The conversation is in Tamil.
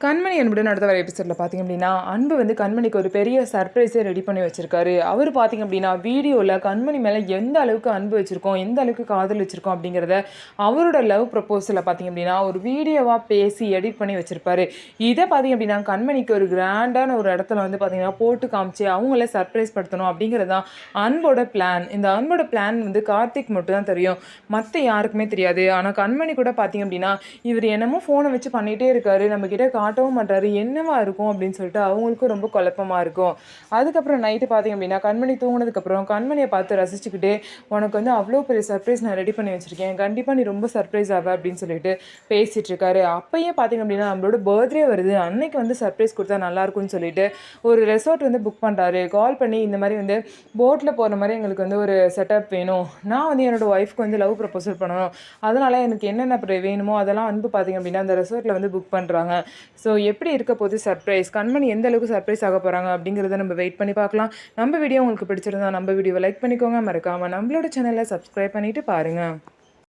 கண்மணி அன்புடன் அடுத்த வர எபிசோடில் பார்த்திங்க அப்படின்னா அன்பு வந்து கண்மணிக்கு ஒரு பெரிய சர்ப்ரைஸே ரெடி பண்ணி வச்சிருக்காரு. அவர் பார்த்திங்க அப்படின்னா வீடியோவில் கண்மணி மேலே எந்த அளவுக்கு அன்பு வச்சுருக்கோம், எந்த அளவுக்கு காதல் வச்சுருக்கோம் அப்படிங்கிறத அவரோட லவ் ப்ரப்போசலில் பார்த்திங்க அப்படின்னா ஒரு வீடியோவாக பேசி எடிட் பண்ணி வச்சுருப்பாரு. இதை பார்த்திங்க அப்படின்னா கண்மணிக்கு ஒரு கிராண்டான ஒரு இடத்துல வந்து பார்த்திங்கன்னா போட்டு காமிச்சு அவங்கள சர்ப்ரைஸ் படுத்தணும் அப்படிங்கிறது தான் அன்போட பிளான். இந்த அன்போட பிளான் வந்து கார்த்திக் மட்டும் தான் தெரியும், மற்ற யாருக்குமே தெரியாது. ஆனால் கண்மணி கூட பார்த்திங்க அப்படின்னா இவர் என்னமோ ஃபோனை வச்சு பண்ணிகிட்டே இருக்காரு, நம்மக்கிட்ட காட்டவும் மாட்டாரு, என்னவா இருக்கும் அப்படின்னு சொல்லிட்டு அவங்களுக்கும் ரொம்ப குழப்பமாக இருக்கும். அதுக்கப்புறம் நைட்டு பார்த்திங்க அப்படின்னா கண்மணி தூங்கினதுக்கப்புறம் கண்மணியை பார்த்து ரசிச்சுக்கிட்டே, உனக்கு வந்து அவ்வளோ பெரிய சர்ப்ரைஸ் நான் ரெடி பண்ணி வச்சுருக்கேன், கண்டிப்பாக நீ ரொம்ப சர்ப்ரைஸ் ஆவ அப்படின்னு சொல்லிட்டு பேசிகிட்டு இருக்காரு. அப்பயே பார்த்திங்க அப்படின்னா நம்மளோட பர்த்டே வருது, அன்னைக்கு வந்து சர்ப்ரைஸ் கொடுத்தா நல்லாயிருக்கும்னு சொல்லிட்டு ஒரு ரெசார்ட் வந்து புக் பண்ணுறாரு. கால் பண்ணி இந்த மாதிரி வந்து போட்டில் போகிற மாதிரி எங்களுக்கு வந்து ஒரு செட்டப் வேணும், நான் வந்து என்னோடய ஒய்ஃப்க்கு வந்து லவ் ப்ரப்போசல் பண்ணணும், அதனால் எனக்கு என்னென்ன வேணுமோ அதெல்லாம் அன்பு பார்த்திங்க அப்படின்னா அந்த ரெசார்ட்டில் வந்து புக் பண்ணுறாங்க. ஸோ எப்படி இருக்க போது சர்ப்ரைஸ், கண்மணி எந்த அளவுக்கு சர்ப்ரைஸ் ஆக போகிறாங்க அப்படிங்கிறத நம்ம வெயிட் பண்ணி பார்க்கலாம். நம்ம வீடியோ உங்களுக்கு பிடிச்சிருந்தா நம்ம வீடியோவை லைக் பண்ணிக்கோங்க, மறக்காமல் நம்மளோட சேனலை சப்ஸ்கிரைப் பண்ணிவிட்டு பாருங்கள்.